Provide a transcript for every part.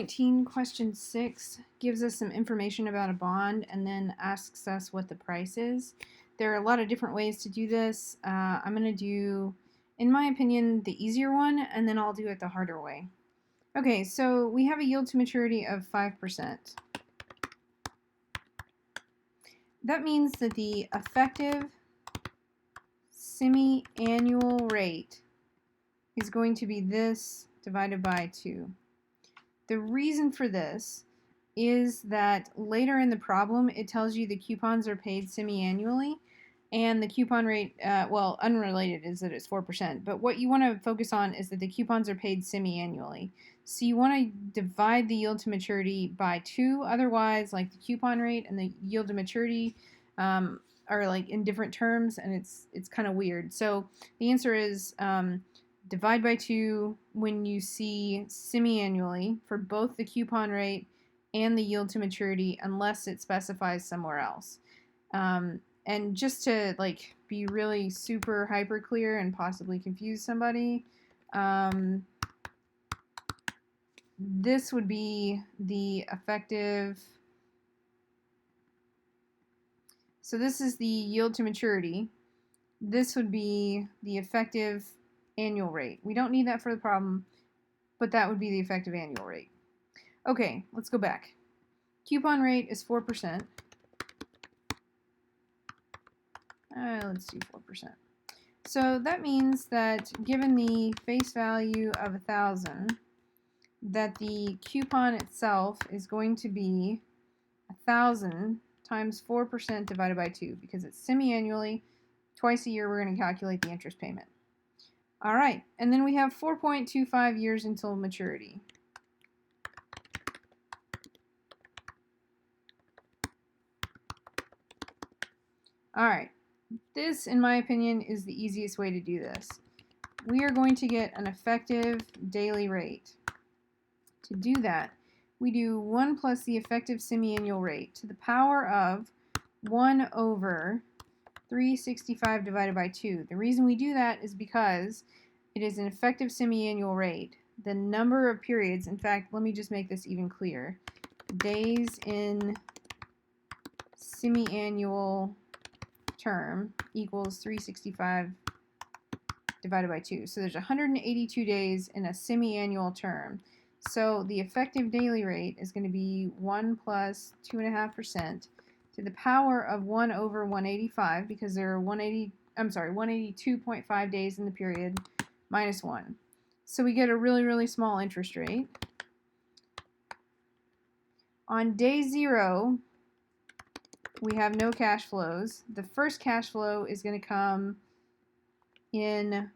2019 question 6 gives us some information about a bond and then asks us what the price is. There are a lot of different ways to do this. I'm going to do, in my opinion, the easier one, and then I'll do it the harder way. Okay, so we have a yield to maturity of 5%. That means that the effective semi-annual rate is going to be this divided by 2. The reason for this is that later in the problem it tells you the coupons are paid semi-annually, and the coupon rate, well, unrelated is that it's 4%, but what you want to focus on is that the coupons are paid semi-annually. So you want to divide the yield to maturity by 2, otherwise like the coupon rate and the yield to maturity are like in different terms, and it's kind of weird. So the answer is divide by 2 when you see semi-annually for both the coupon rate and the yield to maturity, unless it specifies somewhere else. And just to like be really super hyper clear and possibly confuse somebody, this would be the effective. So this is the yield to maturity. This would be the effective annual rate. We don't need that for the problem, but that would be the effective annual rate. Okay, let's go back. Coupon rate is 4%. Let's do 4%. So that means that given the face value of 1,000, that the coupon itself is going to be 1,000 times 4% divided by 2, because it's semi-annually. Twice a year we're going to calculate the interest payment. All right, and then we have 4.25 years until maturity. All right, this, in my opinion, is the easiest way to do this. We are going to get an effective daily rate. To do that, we do 1 plus the effective semi-annual rate to the power of 1 over 365 divided by 2. The reason we do that is because it is an effective semi-annual rate. The number of periods, in fact, let me just make this even clearer. Days in semi-annual term equals 365 divided by 2. So there's 182 days in a semi-annual term. So the effective daily rate is going to be 1 plus 2.5% to the power of 1 over 185, because there are 182.5 days in the period, minus 1. So we get a really, really small interest rate. On day 0, we have no cash flows. The first cash flow is going to come in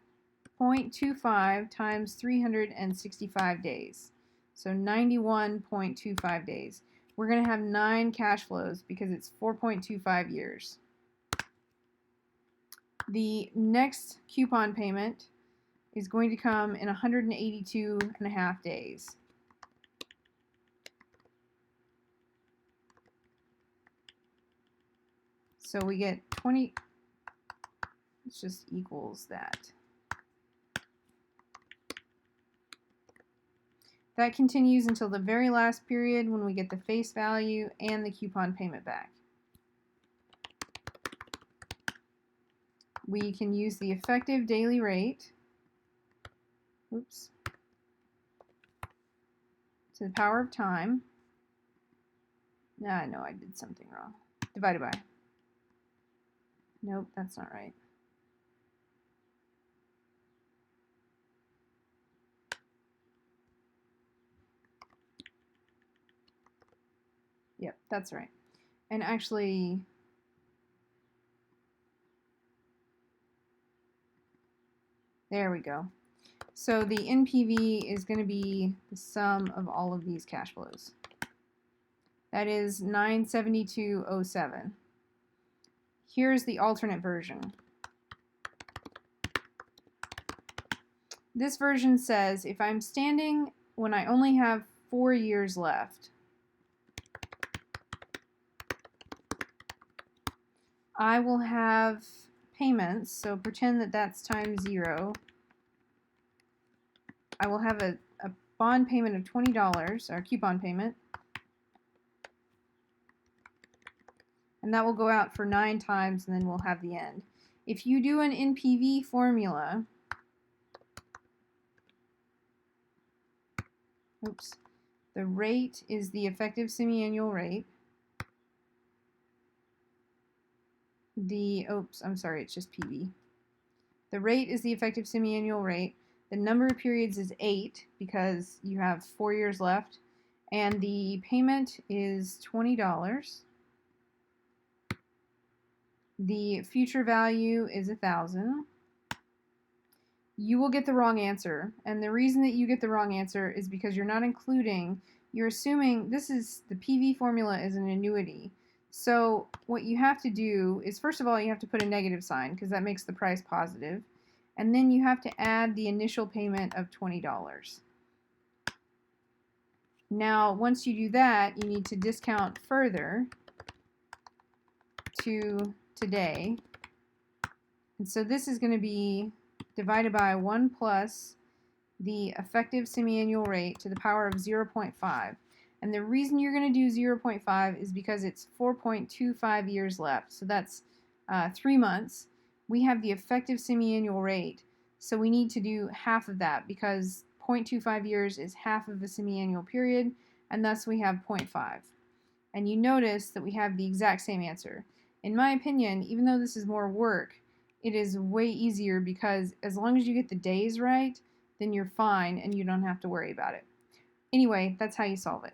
0.25 times 365 days. So 91.25 days. We're going to have 9 cash flows because it's 4.25 years. The next coupon payment is going to come in 182.5 days. So we get 20, it just equals that. That continues until the very last period when we get the face value and the coupon payment back. We can use the effective daily rate, oops, to the power of time. I know I did something wrong. Divided by. Nope, that's not right. Yep, that's right. And actually, there we go. So the NPV is going to be the sum of all of these cash flows. That is 972.07. Here's the alternate version. This version says if I'm standing when I only have 4 years left, I will have payments, so pretend that that's times 0. I will have a bond payment of $20, our coupon payment, and that will go out for 9 times, and then we'll have the end. If you do an NPV formula, the rate is the effective semi-annual rate. I'm sorry, it's just PV. The rate is the effective semi-annual rate. The number of periods is 8 because you have 4 years left, and the payment is $20. The future value is 1,000. You will get the wrong answer, and the reason that you get the wrong answer is because you're not including, you're assuming this is, the PV formula is an annuity. So what you have to do is, first of all, you have to put a negative sign because that makes the price positive, and then you have to add the initial payment of $20. Now once you do that, you need to discount further to today, and so this is going to be divided by 1 plus the effective semi-annual rate to the power of 0.5. And the reason you're going to do 0.5 is because it's 4.25 years left. So that's 3 months. We have the effective semi-annual rate. So we need to do half of that because 0.25 years is half of the semi-annual period, and thus we have 0.5. And you notice that we have the exact same answer. In my opinion, even though this is more work, it is way easier because as long as you get the days right, then you're fine and you don't have to worry about it. Anyway, that's how you solve it.